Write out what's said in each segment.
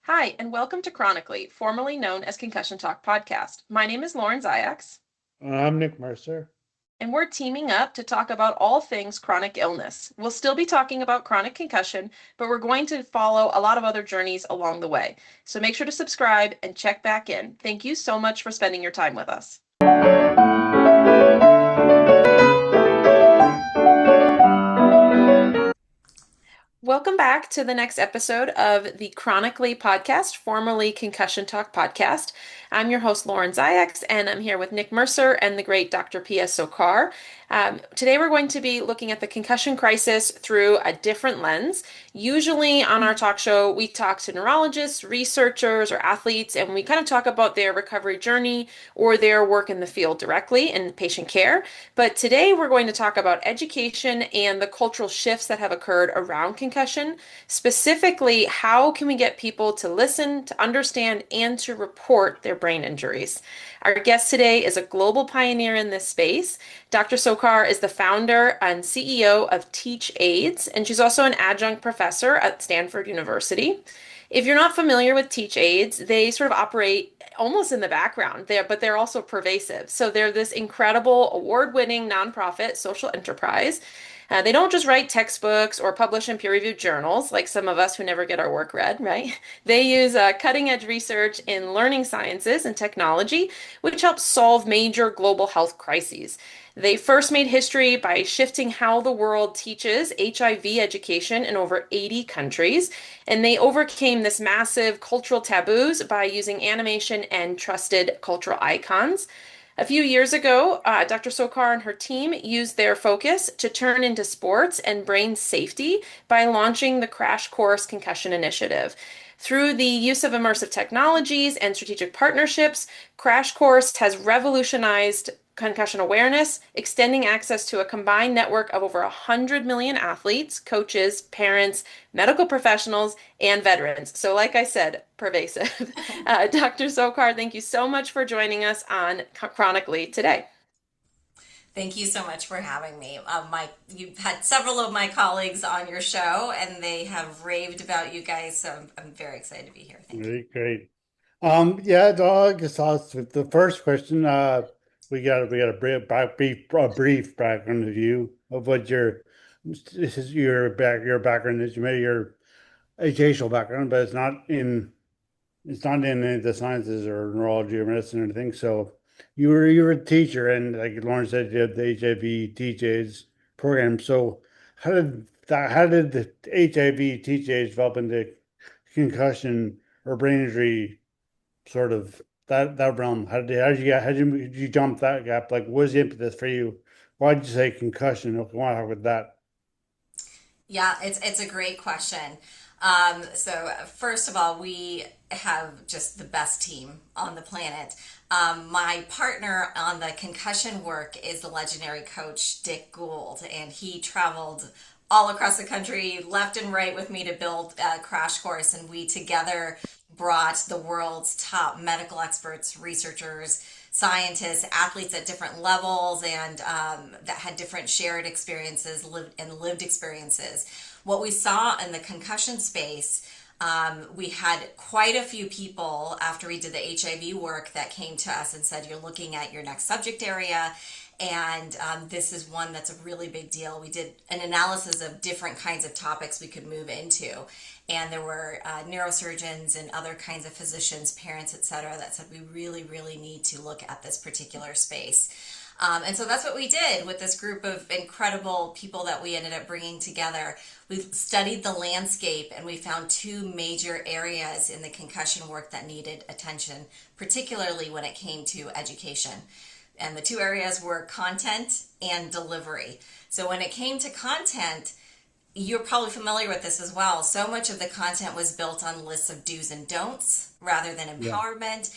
Hi, and welcome to Chronically, formerly known as Concussion Talk Podcast. My name is Lauren Zayaks, I'm Nick Mercer. and we're teaming up to talk about all things chronic illness. We'll still be talking about chronic concussion, but we're going to follow a lot of other journeys along the way. So make sure to subscribe and check back in. Thank you so much for spending your time with us. Welcome back to the next episode of the Chronically podcast, formerly Concussion Talk podcast. I'm your host, Lauren Zayaks, and I'm here with Nick Mercer and the great Dr. Piya Sorcar. Today, we're going to be looking at the concussion crisis through a different lens. Usually on our talk show, we talk to neurologists, researchers, or athletes, and we kind of talk about their recovery journey or their work in the field directly in patient care. But today, we're going to talk about education and the cultural shifts that have occurred around concussion. Specifically, how can we get people to listen, to understand, and to report their brain injuries? Our guest today is a global pioneer in this space. Dr. Sorcar is the founder and CEO of TeachAids, and she's also an adjunct professor at Stanford University. If you're not familiar with TeachAids, they sort of operate almost in the background there, but they're also pervasive. So they're this incredible award-winning nonprofit social enterprise. They don't just write textbooks or publish in peer-reviewed journals like some of us who never get our work read, right? They use cutting-edge research in learning sciences and technology, which helps solve major global health crises. They first made history by shifting how the world teaches HIV education in over 80 countries, and they overcame this massive cultural taboos by using animation and trusted cultural icons. A few years ago, Dr. Sorcar and her team used their focus to turn into sports and brain safety by launching the CrashCourse Concussion Initiative. Through the use of immersive technologies and strategic partnerships, CrashCourse has revolutionized concussion awareness, extending access to a combined network of over 100 million athletes, coaches, parents, medical professionals, and veterans. So, like I said, pervasive. Dr. Sorcar, thank you so much for joining us on Chronically today. Thank you so much for having me. You've had several of my colleagues on your show, and they have raved about you guys. So I'm very excited to be here. Thank you. Great, great. Yeah, I guess with the first question. We got a brief background of you of what this is your background is. You made your educational background, but it's not in any of the sciences or neurology or medicine or anything. So you were a teacher, and like Lauren said, you had the HIV Teach AIDS program. So how did the HIV Teach AIDS develop into concussion or brain injury, sort of that realm? How did you jump that gap? Like, what was the impetus for you? Why did you say concussion? Okay, I want to talk about that. Yeah, it's a great question. So first of all, we have just the best team on the planet. My partner on the concussion work is the legendary coach Dick Gould, and he traveled all across the country, left and right, with me to build Crash Course, and we together brought the world's top medical experts, researchers, scientists, athletes at different levels, and that had different shared experiences, lived experiences. What we saw in the concussion space, we had quite a few people after we did the HIV work that came to us and said, "You're looking at your next subject area." And this is one that's a really big deal. We did an analysis of different kinds of topics we could move into. And there were neurosurgeons and other kinds of physicians, parents, et cetera, that said we really, really need to look at this particular space. And so that's what we did with this group of incredible people that we ended up bringing together. We studied the landscape, and we found two major areas in the concussion work that needed attention, particularly when it came to education. And the two areas were content and delivery. So when it came to content, you're probably familiar with this as well. So much of the content was built on lists of do's and don'ts rather than Yeah. empowerment.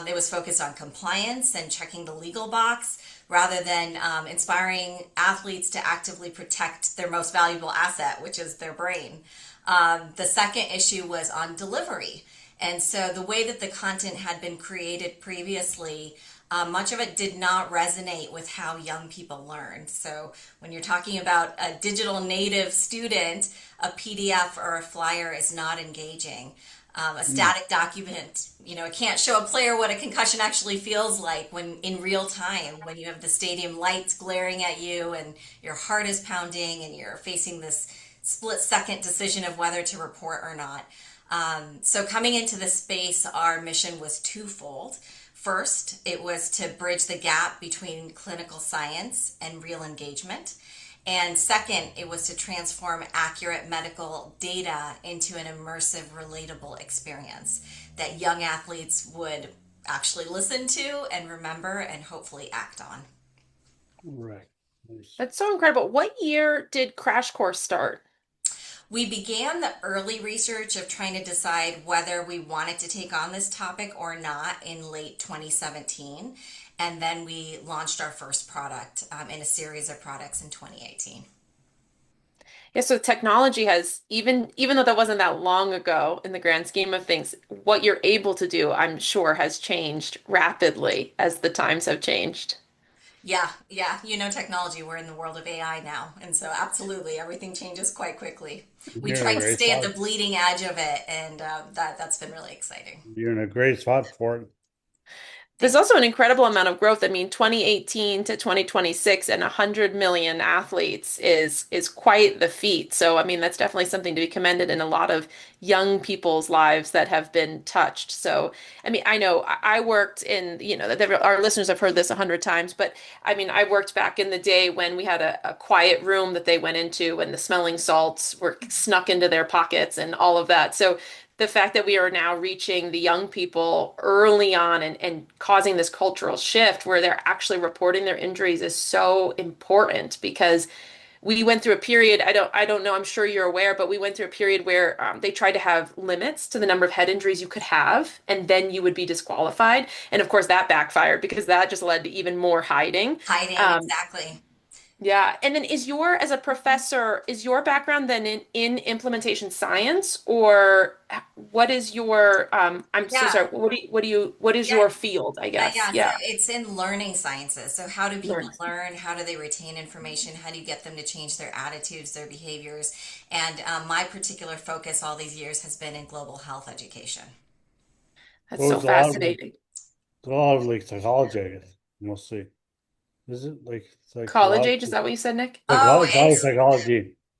It was focused on compliance and checking the legal box rather than inspiring athletes to actively protect their most valuable asset, which is their brain. The second issue was on delivery. And so the way that the content had been created previously much of it did not resonate with how young people learn. So when you're talking about a digital native student, a PDF or a flyer is not engaging. A Mm. static document, it can't show a player what a concussion actually feels like when in real time, when you have the stadium lights glaring at you and your heart is pounding and you're facing this split second decision of whether to report or not. So coming into the space, our mission was twofold. First, it was to bridge the gap between clinical science and real engagement. And second, it was to transform accurate medical data into an immersive, relatable experience that young athletes would actually listen to and remember and hopefully act on. Right. Nice. That's so incredible. What year did Crash Course start? We began the early research of trying to decide whether we wanted to take on this topic or not in late 2017. And then we launched our first product in a series of products in 2018. Yeah, so technology has even though that wasn't that long ago in the grand scheme of things, what you're able to do, I'm sure, has changed rapidly as the times have changed. Yeah, yeah. Technology, we're in the world of AI now. And so, absolutely, everything changes quite quickly. We You're in a tried to great stay at spot. the bleeding edge of it, and that's been really exciting. You're in a great spot for it. There's Thank also an incredible amount of growth. I mean, 2018 to 2026 and 100 million athletes is quite the feat. So, I mean, that's definitely something to be commended in a lot of young people's lives that have been touched. So, I mean, I know I worked in, our listeners have heard this 100 times, but I mean, I worked back in the day when we had a quiet room that they went into and the smelling salts were snuck into their pockets and all of that. So, the fact that we are now reaching the young people early on and causing this cultural shift where they're actually reporting their injuries is so important because we went through a period, I don't know, I'm sure you're aware, but we went through a period where they tried to have limits to the number of head injuries you could have, and then you would be disqualified. And of course, that backfired because that just led to even more hiding. hiding, Um, exactly. yeah. And then as a professor, is your background then in implementation science or what is your, I'm so Yeah, sorry, what is yeah, your field, I guess? yeah. So Yeah. it's in learning sciences. So how do people Learning. learn? How do they retain information? How do you get them to change their attitudes, their behaviors? And my particular focus all these years has been in global health education. That's So so fascinating. it's a lot of like psychology, I guess, mostly. Is it like College age, is psychology? that what you said, Nick? Oh, Psychology. oh,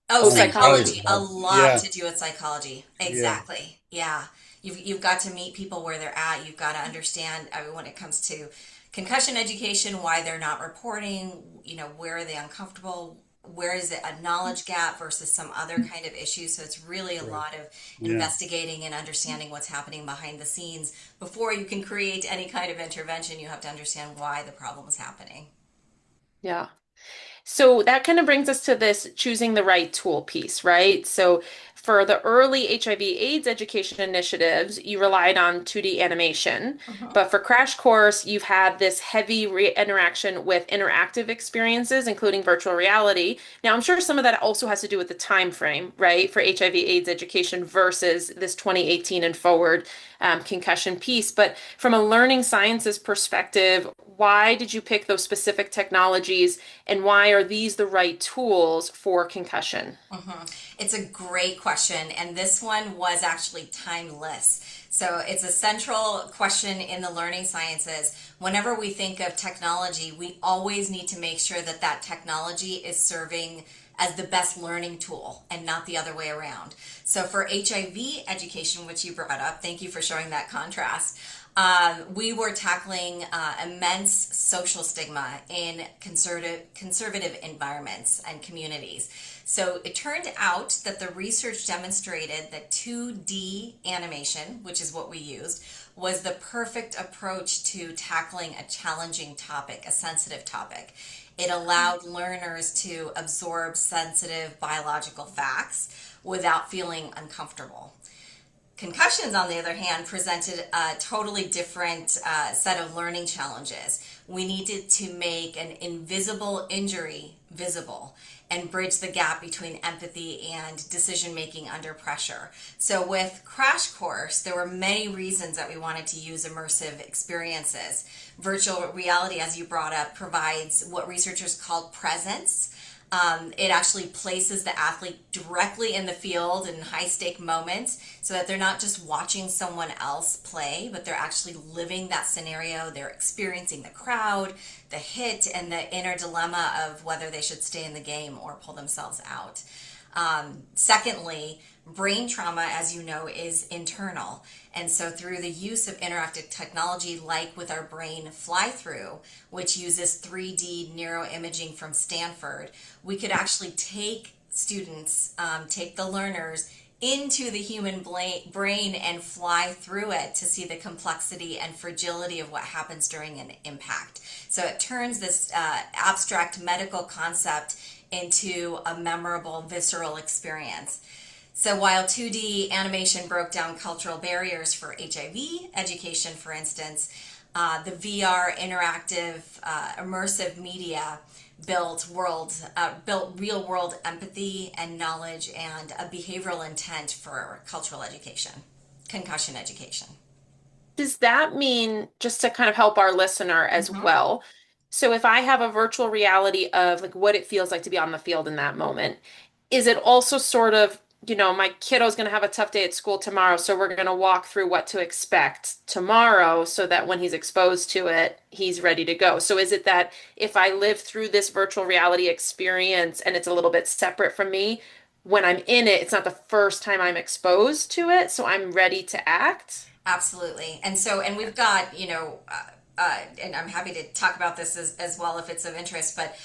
Oh, Oh, college psychology. psychology. A psychology. lot Yeah, to do with psychology. yeah, Exactly. Yeah. You've got to meet people where they're at. You've got to understand, when it comes to concussion education, why they're not reporting, where are they uncomfortable? Where is it a knowledge gap versus some other kind of issue? So it's really a right. lot of Yeah. investigating and understanding what's happening behind the scenes. Before you can create any kind of intervention, you have to understand why the problem is happening. Yeah. So that kind of brings us to this choosing the right tool piece, right? So for the early HIV/AIDS education initiatives, you relied on 2D animation. Mhm. But for Crash Course, you've had this heavy interaction with interactive experiences, including virtual reality. Now, I'm sure some of that also has to do with the time frame, right, for HIV/AIDS education versus this 2018 and forward concussion piece. But from a learning sciences perspective, why did you pick those specific technologies and why are these the right tools for concussion? It's a great question, and this one was actually timeless. So it's a central question in the learning sciences. Whenever we think of technology, we always need to make sure that that technology is serving as the best learning tool and not the other way around. So for HIV education, which you brought up, thank you for showing that contrast. We were tackling immense social stigma in conservative environments and communities. So it turned out that the research demonstrated that 2D animation, which is what we used, was the perfect approach to tackling a challenging topic, a sensitive topic. It allowed learners to absorb sensitive biological facts without feeling uncomfortable. Concussions, on the other hand, presented a totally different set of learning challenges. we needed to make an invisible injury visible and bridge the gap between empathy and decision making under pressure. So with Crash Course, there were many reasons that we wanted to use immersive experiences. Virtual reality, as you brought up, provides what researchers call presence. It actually places the athlete directly in the field in high stake moments so that they're not just watching someone else play, but they're actually living that scenario. They're experiencing the crowd, the hit, and the inner dilemma of whether they should stay in the game or pull themselves out. Secondly, brain trauma, as you know, is internal. And so through the use of interactive technology, like with our brain fly through, which uses 3D neuroimaging from Stanford, we could actually take students, take the learners into the human brain and fly through it to see the complexity and fragility of what happens during an impact. So it turns this abstract medical concept into a memorable, visceral experience. So while 2D animation broke down cultural barriers for HIV education, for instance, the VR interactive immersive media built real world empathy and knowledge and a behavioral intent for cultural education, concussion education. Does that mean, just to kind of help our listener as Mhm. well? So if I have a virtual reality of like what it feels like to be on the field in that moment, is it also sort of, my kiddo's going to have a tough day at school tomorrow, so we're going to walk through what to expect tomorrow so that when he's exposed to it, he's ready to go. So is it that if I live through this virtual reality experience and it's a little bit separate from me, when I'm in it, it's not the first time I'm exposed to it, so I'm ready to act? Absolutely. And we've got, and I'm happy to talk about this as well if it's of interest, but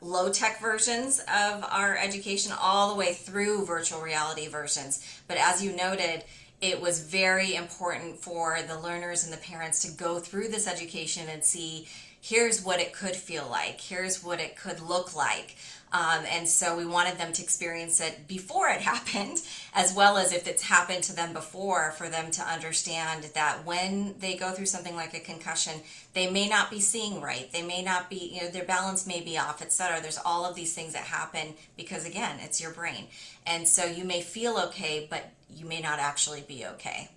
low tech versions of our education all the way through virtual reality versions. But as you noted, it was very important for the learners and the parents to go through this education and see here's what it could feel like, here's what it could look like. And so we wanted them to experience it before it happened, as well as if it's happened to them before, for them to understand that when they go through something like a concussion, they may not be seeing right. They may not be, their balance may be off, etc. There's all of these things that happen because, again, it's your brain. And so you may feel okay, but you may not actually be okay.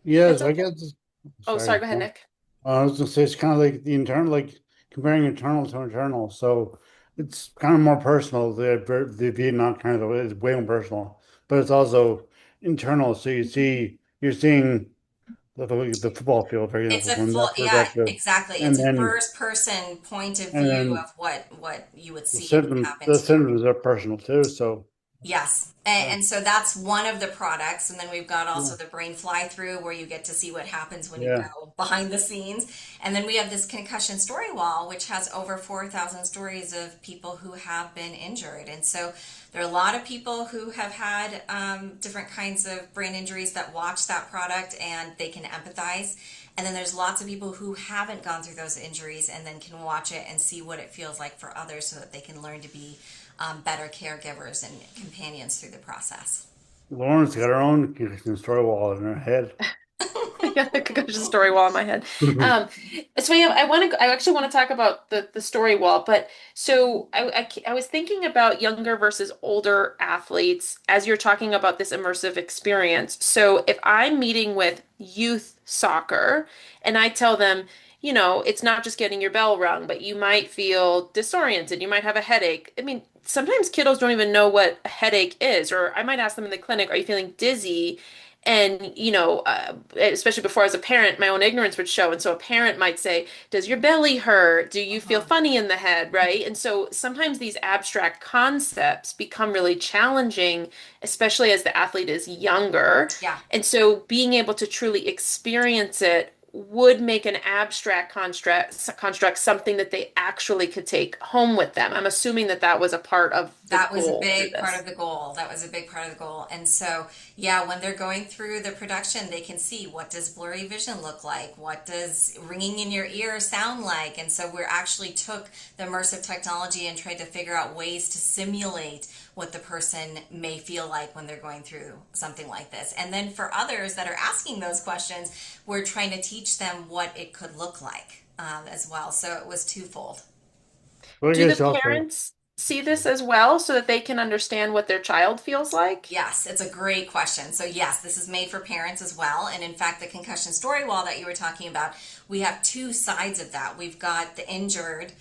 Yes, It's I okay. guess. Oh, sorry, Sorry. go ahead, Nick. I was gonna say it's kind of like the internal, like comparing internal to internal. So it's kind of more personal. The Vietnam kind of is way more personal, but it's also internal. So you're seeing the football field, for It's example, a from full, that yeah, perspective, exactly. It's and a then first person point of and view then of what you would the see symptoms happen the to you. symptoms are personal too. So Yes. uh, And so that's one of the products. And then we've got yeah, also the brain fly through where you get to see what happens when you yeah. go behind the scenes. And then we have this concussion story wall, which has over 4,000 stories of people who have been injured. And so there are a lot of people who have had different kinds of brain injuries that watch that product and they can empathize. And then there's lots of people who haven't gone through those injuries and then can watch it and see what it feels like for others so that they can learn to be better caregivers and companions through the process. Lauren's got her own Christian story wall in her head. I got the concussion story wall in my head. Um, so yeah, I actually want to talk about the story wall, but so I was thinking about younger versus older athletes as you're talking about this immersive experience. So if I'm meeting with youth soccer and I tell them, it's not just getting your bell rung, but you might feel disoriented, you might have a headache. I mean, sometimes kiddos don't even know what a headache is, or I might ask them in the clinic, are you feeling dizzy? And, especially before I was a parent, my own ignorance would show. And so a parent might say, does your belly hurt? Do you feel Mhm. funny in the head? Right. And so sometimes these abstract concepts become really challenging, especially as the athlete is younger. Yeah. And so being able to truly experience it would make an abstract construct something that they actually could take home with them. I'm assuming that that was a part of the That was a goal through big part this. of the goal. That was a big part of the goal. And so, yeah, when they're going through the production, they can see what does blurry vision look like? What does ringing in your ear sound like? And so we actually took the immersive technology and tried to figure out ways to simulate what the person may feel like when they're going through something like this. And then for others that are asking those questions, we're trying to teach them what it could look like. as well. So it was twofold. Well, I Do the guess also, parents see this as well so that they can understand what their child feels like? Yes, it's a great question. So, yes, this is made for parents as well. And in fact, the concussion story wall that you were talking about, we have two sides of that. We've got the injured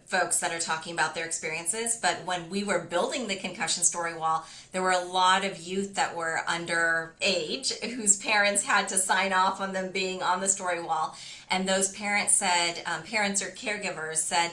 folks that are talking about their experiences. But when we were building the concussion story wall, there were a lot of youth that were under age whose parents had to sign off on them being on the story wall. And those parents said, parents or caregivers said,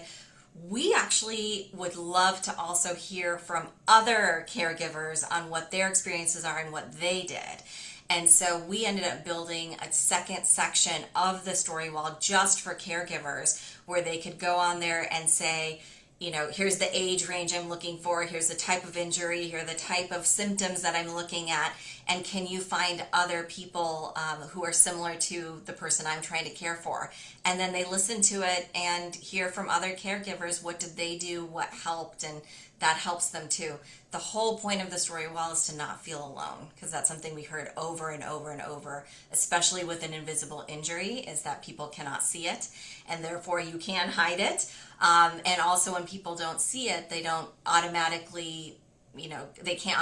we actually would love to also hear from other caregivers on what their experiences are and what they did. And so we ended up building a second section of the story wall just for caregivers where they could go on there and say, you know, here's the age range I'm looking for, here's the type of injury, here are the type of symptoms that I'm looking at, and can you find other people who are similar to the person I'm trying to care for? And then they listen to it and hear from other caregivers, what did they do, what helped, and that helps them too. The whole point of the story wall is to not feel alone, because that's something we heard over and over and over, especially with an invisible injury, is that people cannot see it and therefore you can hide it. And also when people don't see it, they don't automatically, you know, they can't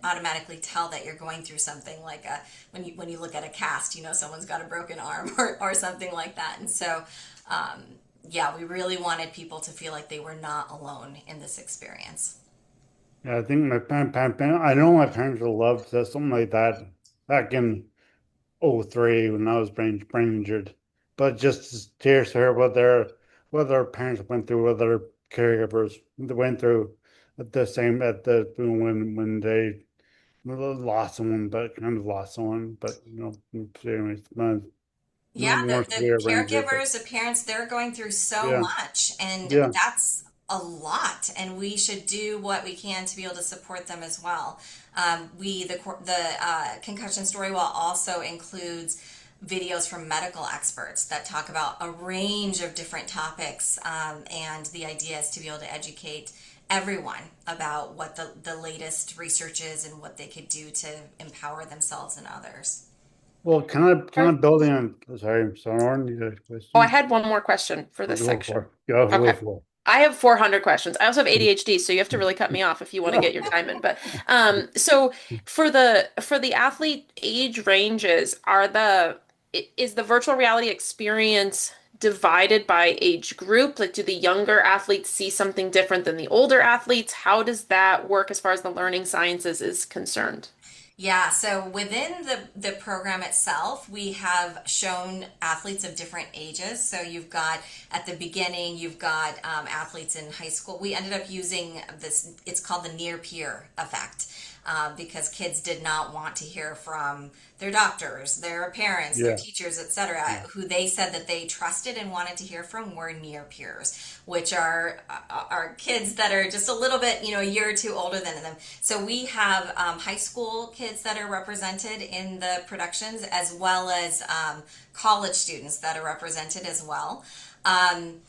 automatically tell that you're going through something like when you look at a cast, you know, someone's got a broken arm or something like that. And so, yeah, we really wanted people to feel like they were not alone in this experience. yeah, I think I know my parents would love to something like that back in '03 when I was brain injured. But just to hear what their parents went through, what their caregivers went through at the same at the when they lost someone, but kind of lost someone, but anyways, Yeah, more the severe brain injury, but caregivers, the parents, they're going through so yeah, much, and yeah. that's a lot. And we should do what we can to be able to support them as well. The concussion story wall also includes videos from medical experts that talk about a range of different topics, and the idea is to be able to educate everyone about what the latest research is and what they could do to empower themselves and others. Well, kind of building on. Sorry, Sonoran, you got a Oh, I question? had one more question for I'll this go for section. it. Go Okay. for I have 400 questions. I also have ADHD, so you have to really cut me off if you want to get your time in. But so for the athlete age ranges, is the virtual reality experience divided by age group? Like, do the younger athletes see something different than the older athletes? How does that work as far as the learning sciences is concerned? Yeah, so within the program itself, we have shown athletes of different ages. So you've got at the beginning, you've got athletes in high school. We ended up using this, it's called the near peer effect. Because kids did not want to hear from their doctors, their parents, their yeah, teachers, etc., yeah. who they said that they trusted and wanted to hear from were near peers, which are kids that are just a little bit, you know, a year or two older than them. So we have high school kids that are represented in the productions, as well as college students that are represented as well. Um,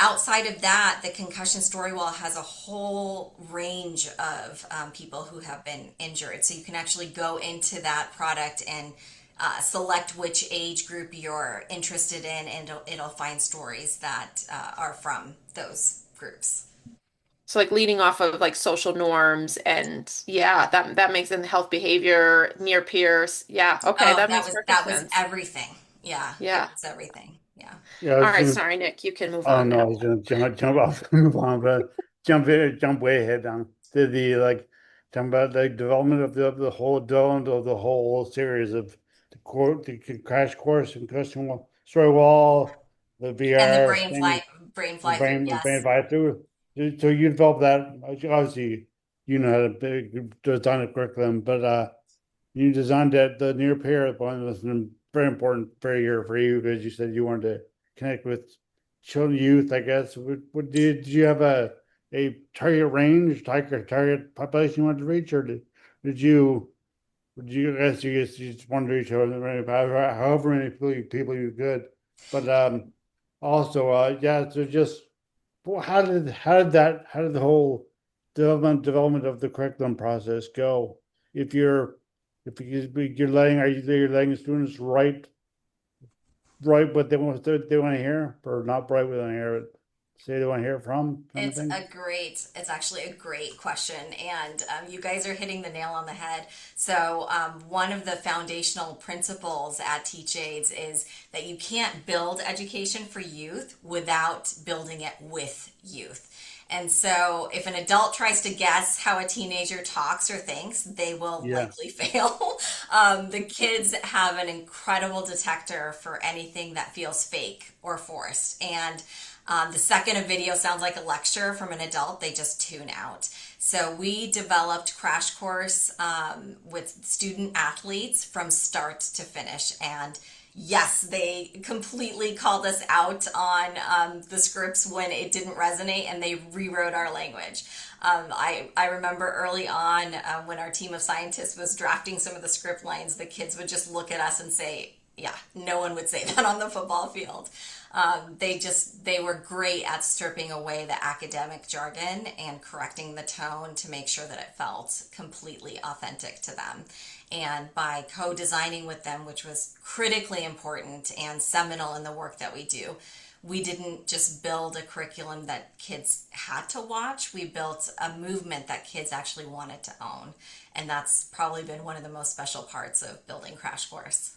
Outside of that, the concussion story wall has a whole range of people who have been injured. So you can actually go into that product and select which age group you're interested in, and it'll find stories that are from those groups. So like leading off of like social norms and yeah, that makes in health behavior, near peers. Yeah, okay, Oh, that makes perfect that was sense. everything. Yeah, it Yeah. was everything. Yeah. Yeah, I All was right, gonna. sorry, Nick, you can move Oh on no, I now. was gonna jump off, move on, but jump way ahead down to the talking about the development of the whole development of the whole series of the crash course and custom story wall, the And the VR thing, brain the fly through. brain Yes. fly through. So you developed that. Obviously, you know how to design a curriculum, but you designed that the near peer one was a very important for year for you because you said you wanted to connect with children, youth. I guess. What did you have a target range, target population you wanted to reach, or did you? I guess you just wanted to reach however many people you could, but also yeah. So just well, how did the whole development of the curriculum process go? If you're letting are you you're letting students write write what they want to hear, or not write what they want to hear, but say they want to hear from, kind of thing? It's actually a great question. And you guys are hitting the nail on the head. So, one of the foundational principles at TeachAids is that you can't build education for youth without building it with youth. And so, if an adult tries to guess how a teenager talks or thinks, they will Yeah, likely fail. The kids have an incredible detector for anything that feels fake or forced. And the second a video sounds like a lecture from an adult, they just tune out. So we developed Crash Course with student athletes from start to finish. And yes, they completely called us out on the scripts when it didn't resonate, and they rewrote our language. I remember early on when our team of scientists was drafting some of the script lines, the kids would just look at us and say, yeah, no one would say that on the football field. They were great at stripping away the academic jargon and correcting the tone to make sure that it felt completely authentic to them. And by co-designing with them, which was critically important and seminal in the work that we do, we didn't just build a curriculum that kids had to watch. We built a movement that kids actually wanted to own. And that's probably been one of the most special parts of building Crash Course.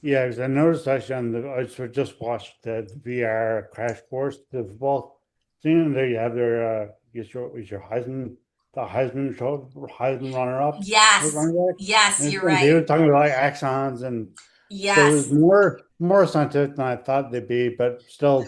yeah. Because I noticed actually just watched the VR crash course, the football thing, and there you have their your Heisman, the Heisman runner up, Yes, running back, yes, you're and they right. were talking about like axons, and so it was Yes. more scientific than I thought they'd be, but It still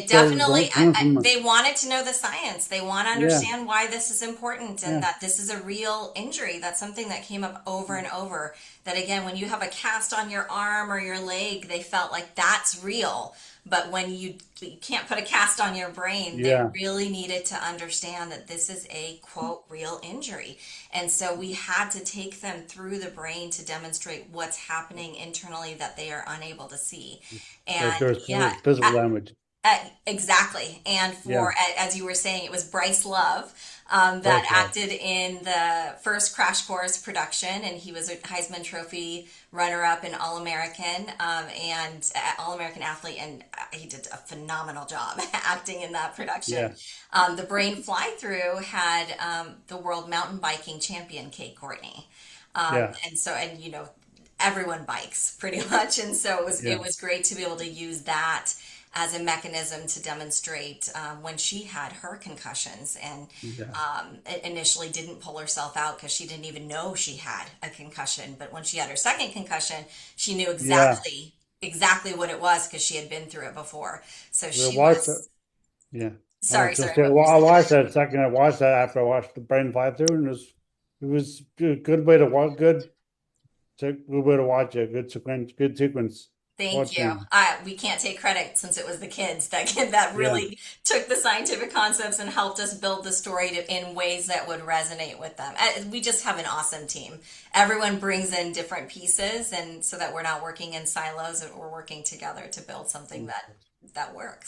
definitely, coming from they wanted to know the science. They want to yeah, understand why this is important and yeah, that this is a real injury. That's something that came up over and over. That again, when you have a cast on your arm or your leg, they felt like that's real. But when you can't put a cast on your brain, they yeah. really needed to understand that this is a quote real injury. And so we had to take them through the brain to demonstrate what's happening internally that they are unable to see. Like And there was yeah, physical damage. exactly. And Yeah, for, as you were saying, it was Bryce Love that Bryce Love. acted in the first Crash Course production, and he was a Heisman Trophy runner-up and All-American and All-American athlete, and he did a phenomenal job acting in that production. Yeah, The Brain Fly-Through had the world mountain biking champion Kate Courtney, yeah, and so and you know everyone bikes pretty much, and so it yeah, was great to be able to use that as a mechanism to demonstrate when she had her concussions and yeah. initially didn't pull herself out because she didn't even know she had a concussion. But when she had her second concussion, she knew Yeah. exactly what it was because she had been through it before. So I she watched it. was Yeah. I was sorry, gonna sorry, say, what were you well, I saying? watched that second. I watched that after I watched the brain fly through, and it was a good way to watch. Good way to watch it. Good sequence. Good sequence. Thank you. Watching. We can't take credit since it was the kids that Yeah. really took the scientific concepts and helped us build the story in ways that would resonate with them. We just have an awesome team. Everyone brings in different pieces, and so that we're not working in silos, and we're working together to build something that works.